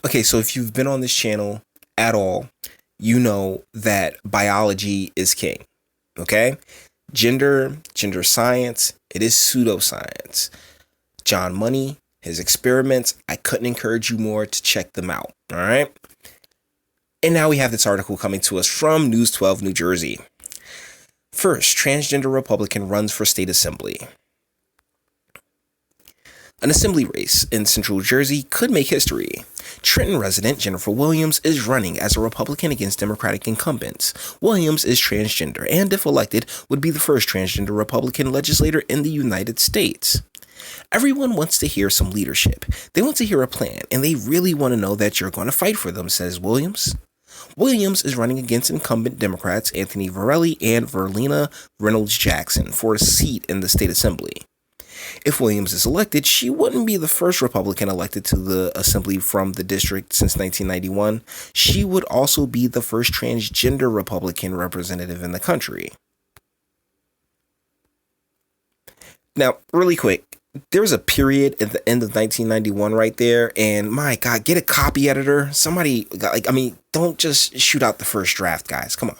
Okay, so if you've been on this channel at all, you know that biology is king. Okay? Gender science, it is pseudoscience. John Money, his experiments, I couldn't encourage you more to check them out. All right? And now we have this article coming to us from News 12, New Jersey. First, transgender Republican runs for state assembly. An assembly race in central Jersey could make history. Trenton resident Jennifer Williams is running as a Republican against Democratic incumbents. Williams is transgender and, if elected, would be the first transgender Republican legislator in the United States. Everyone wants to hear some leadership. They want to hear a plan, and they really want to know that you're going to fight for them, says Williams. Williams is running against incumbent Democrats Anthony Varelli and Verlina Reynolds Jackson for a seat in the state assembly. If Williams is elected, she wouldn't be the first Republican elected to the assembly from the district since 1991. She would also be the first transgender Republican representative in the country. Now, really quick, there was a period at the end of 1991 right there, and my God, get a copy editor. Somebody, don't just shoot out the first draft, guys. Come on.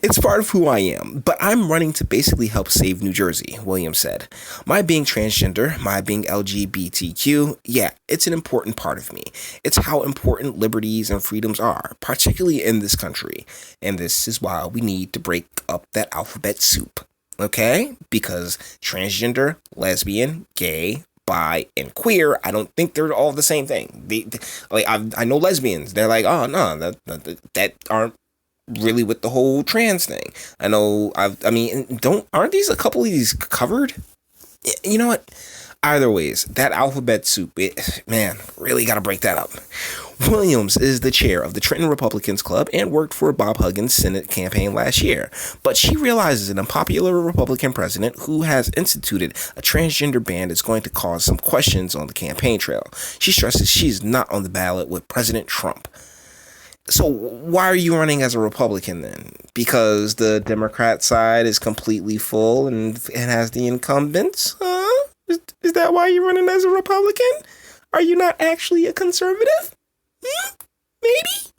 It's part of who I am, but I'm running to basically help save New Jersey, Williams said. My being transgender, my being LGBTQ, yeah, it's an important part of me. It's how important liberties and freedoms are, particularly in this country. And this is why we need to break up that alphabet soup, okay? Because transgender, lesbian, gay, bi, and queer, I don't think they're all the same thing. I know lesbians, they're like, oh, no, that aren't really with the whole trans thing. I know aren't these a couple of these covered? You know what? Either ways, that alphabet soup, really got to break that up. Williams is the chair of the Trenton Republicans Club and worked for Bob Huggins' Senate campaign last year. But she realizes an unpopular Republican president who has instituted a transgender ban is going to cause some questions on the campaign trail. She stresses she's not on the ballot with President Trump. So why are you running as a Republican then? Because the Democrat side is completely full and it has the incumbents? Huh? Is that why you're running as a Republican? Are you not actually a conservative? Maybe?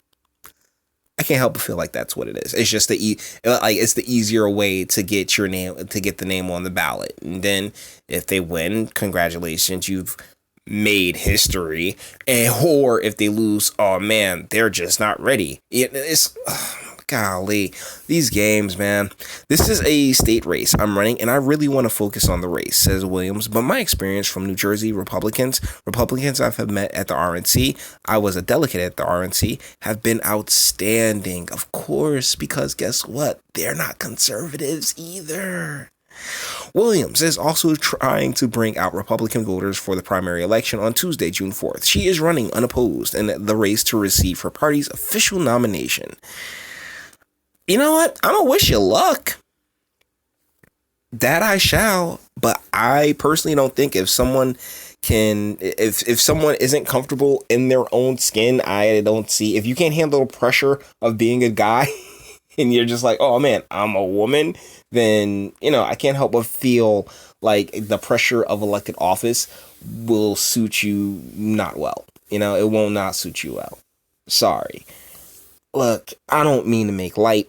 I can't help but feel like that's what it is. It's just it's the easier way to get your name, to get the name on the ballot. And then if they win, congratulations, you've made history. Or if they lose, oh man, they're just not ready. It's golly, these games, man. This is a state race I'm running, and I really want to focus on the race, says Williams. But my experience from New Jersey Republicans I've met at the RNC, I was a delegate at the RNC, have been outstanding. Of course, because guess what? They're not conservatives either. Williams is also trying to bring out Republican voters for the primary election on Tuesday, June 4th. She is running unopposed in the race to receive her party's official nomination. You know what? I'm going to wish you luck. That I shall. But I personally don't think if someone isn't comfortable in their own skin, I don't see, if you can't handle the pressure of being a guy and you're just like, oh man, I'm a woman, then, I can't help but feel like the pressure of elected office will suit you not well. It will not suit you well. Sorry. Look, I don't mean to make light.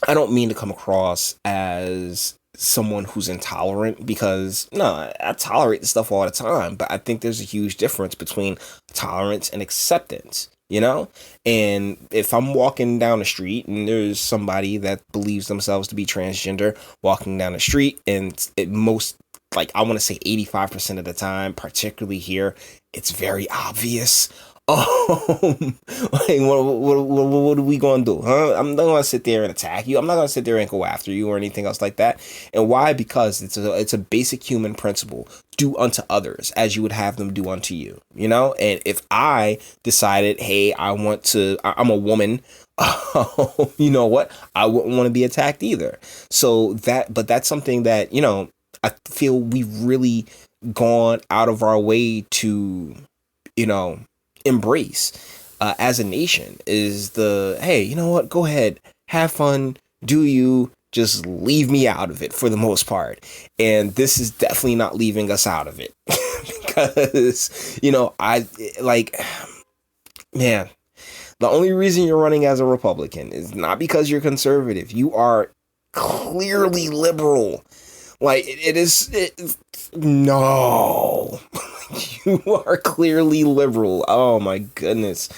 I don't mean to come across as someone who's intolerant, because no, I tolerate this stuff all the time, but I think there's a huge difference between tolerance and acceptance. And if I'm walking down the street and there's somebody that believes themselves to be transgender walking down the street, and I want to say 85% of the time, particularly here, it's very obvious. What are we going to do? Huh? I'm not going to sit there and attack you. I'm not going to sit there and go after you or anything else like that. And why? Because it's a basic human principle. Do unto others as you would have them do unto you, And if I decided, hey, I'm a woman, you know what? I wouldn't want to be attacked either. But that's something that, I feel we've really gone out of our way to, embrace as a nation, is hey, you know what? Go ahead, have fun, do you, just leave me out of it for the most part. And this is definitely not leaving us out of it because, Man, the only reason you're running as a Republican is not because you're conservative. You are clearly liberal. Like it is. No, you are clearly liberal. Oh my goodness.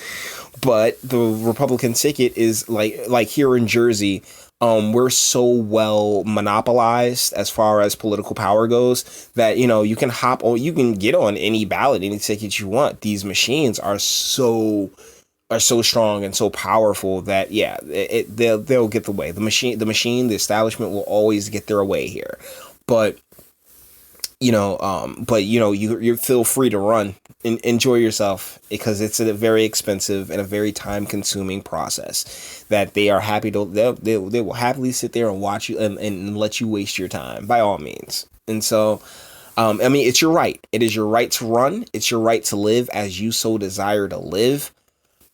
But the Republican ticket is like here in Jersey. We're so well monopolized as far as political power goes that you can hop on, you can get on any ballot, any ticket you want. These machines are so strong and so powerful that they'll get the way. The establishment will always get their way here. But you feel free to run and enjoy yourself, because it's a very expensive and a very time consuming process that they are happy to they will happily sit there and watch you and let you waste your time by all means. And so I mean, it's your right. It is your right to run. It's your right to live as you so desire to live.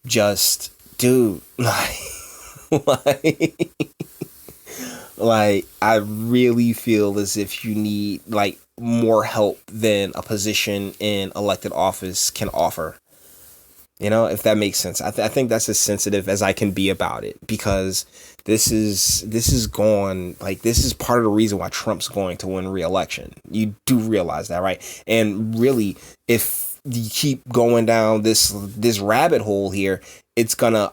Just, dude, like, like I really feel as if you need like more help than a position in elected office can offer. If that makes sense. I think that's as sensitive as I can be about it, because this is going, like, this is part of the reason why Trump's going to win re-election. You do realize that, right? And really, if you keep going down this rabbit hole here, it's gonna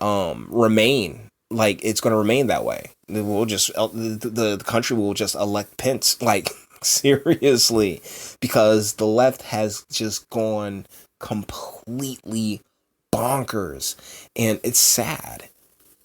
remain that way. We'll just the country will just elect Pence, like, seriously, because the left has just gone completely bonkers. And it's sad.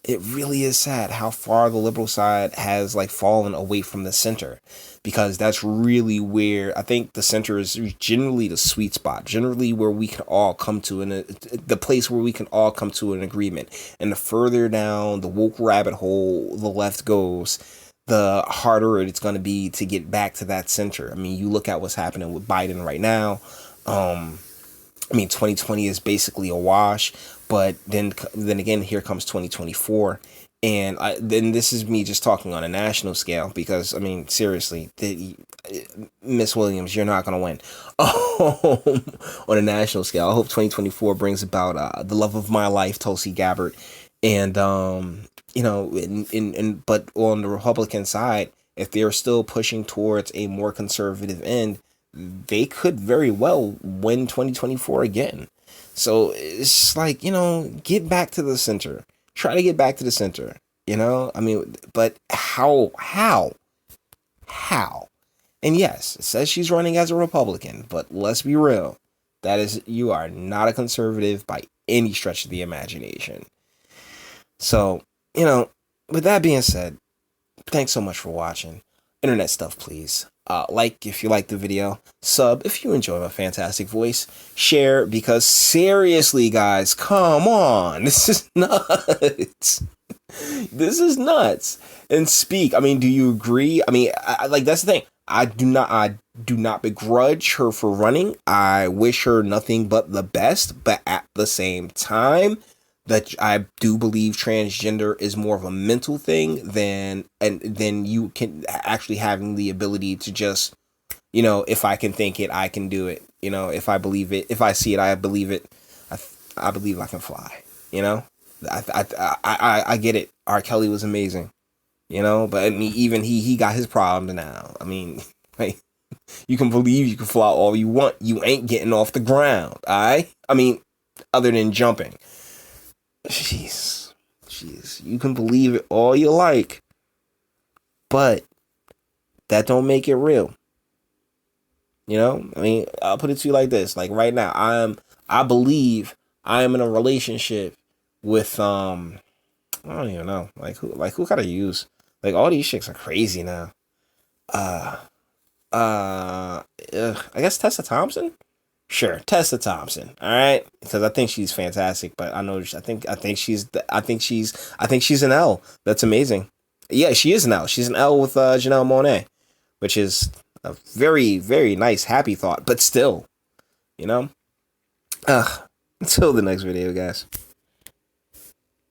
It really is sad how far the liberal side has like fallen away from the center, because that's really where I think the center is generally the sweet spot, generally where we can all come to the place where we can all come to an agreement. And the further down the woke rabbit hole the left goes, the harder it's going to be to get back to that center. I mean, you look at what's happening with Biden right now. I mean, 2020 is basically a wash, but then again, here comes 2024. And then this is me just talking on a national scale, because, I mean, seriously, Miss Williams, you're not going to win on a national scale. I hope 2024 brings about the love of my life, Tulsi Gabbard. And, but on the Republican side, if they're still pushing towards a more conservative end, they could very well win 2024 again. So it's like, get back to the center. Try to get back to the center. I mean, but how? And yes, it says she's running as a Republican, but let's be real. You are not a conservative by any stretch of the imagination. So, with that being said, thanks so much for watching. Internet stuff, please. Like if you like the video, sub if you enjoy my fantastic voice, share, because seriously, guys, come on, this is nuts. This is nuts. And speak. I mean, do you agree? I mean, like, that's the thing. I do not begrudge her for running. I wish her nothing but the best, but at the same time, that I do believe transgender is more of a mental thing than you can actually having the ability to just, if I can think it, I can do it. If I believe it, if I see it, I believe it. I believe I can fly. I get it. R. Kelly was amazing, but I mean, even he got his problems now. I mean, like, you can believe you can fly all you want. You ain't getting off the ground. All right. I mean, other than jumping. Jeez, you can believe it all you like, but that don't make it real. I mean, I'll put it to you like this: like right now, I believe I am in a relationship with I don't even know, who could I use? Like, all these chicks are crazy now. I guess Tessa Thompson. Sure, Tessa Thompson. All right, because I think she's fantastic. But I think she's an L. That's amazing. Yeah, she is an L. She's an L with Janelle Monáe, which is a very, very nice, happy thought. But still, Until the next video, guys.